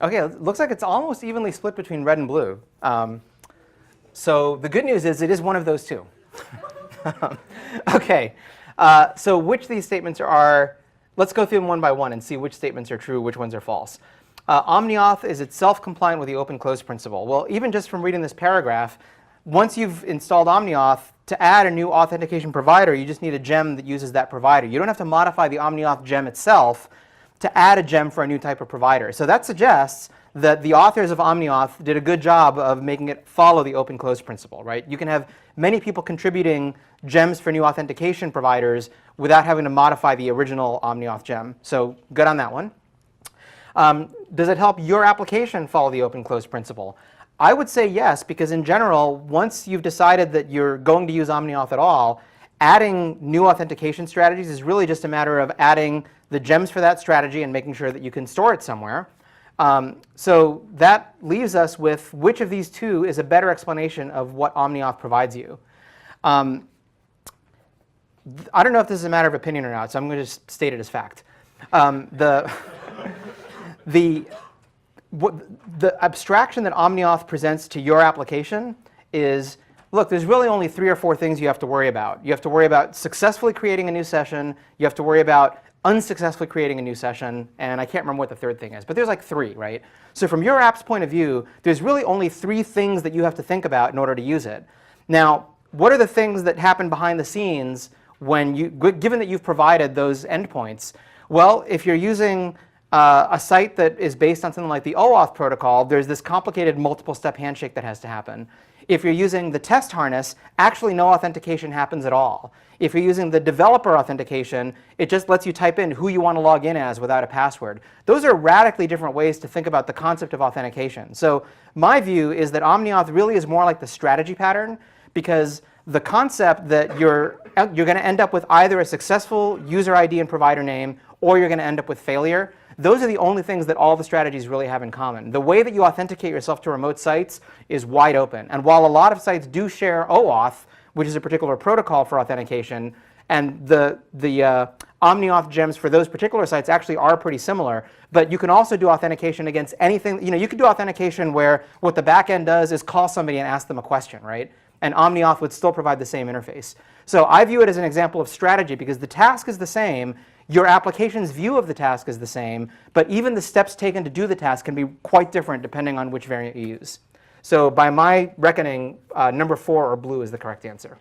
OK, it looks like it's almost evenly split between red and blue. So the good news is it is one of those two. OK, so which of these statements are, let's go through them one by one and see which statements are true, which ones are false. OmniAuth is itself compliant with the open-close principle. Well, even just from reading this paragraph, once you've installed OmniAuth, to add a new authentication provider, you just need a gem that uses that provider. You don't have to modify the OmniAuth gem itself to add a gem for a new type of provider. So that suggests that the authors of OmniAuth did a good job of making it follow the open-close principle, right? You can have many people contributing gems for new authentication providers without having to modify the original OmniAuth gem. So good on that one. Does it help your application follow the open-close principle? I would say yes, because in general, once you've decided that you're going to use OmniAuth at all, adding new authentication strategies is really just a matter of adding the gems for that strategy and making sure that you can store it somewhere. So that leaves us with which of these two is a better explanation of what OmniAuth provides you. I don't know if this is a matter of opinion or not, so I'm going to just state it as fact. The abstraction that OmniAuth presents to your application is, look, there's really only 3 or 4 things you have to worry about. You have to worry about successfully creating a new session. You have to worry about unsuccessfully creating a new session. And I can't remember what the third thing is, but there's like 3, right? So from your app's point of view, there's really only 3 things that you have to think about in order to use it. Now, what are the things that happen behind the scenes when given that you've provided those endpoints? Well, if you're using a site that is based on something like the OAuth protocol, there's this complicated multiple-step handshake that has to happen. If you're using the test harness, actually no authentication happens at all. If you're using the developer authentication, it just lets you type in who you want to log in as without a password. Those are radically different ways to think about the concept of authentication. So my view is that OmniAuth really is more like the strategy pattern, because the concept that you're going to end up with either a successful user ID and provider name, or you're going to end up with failure. Those are the only things that all the strategies really have in common. The way that you authenticate yourself to remote sites is wide open. And while a lot of sites do share OAuth, which is a particular protocol for authentication, and the OmniAuth gems for those particular sites actually are pretty similar, but you can also do authentication against anything. You can do authentication where what the backend does is call somebody and ask them a question, right? And OmniAuth would still provide the same interface. So I view it as an example of strategy, because the task is the same. Your application's view of the task is the same, but even the steps taken to do the task can be quite different depending on which variant you use. So by my reckoning, number 4, or blue, is the correct answer.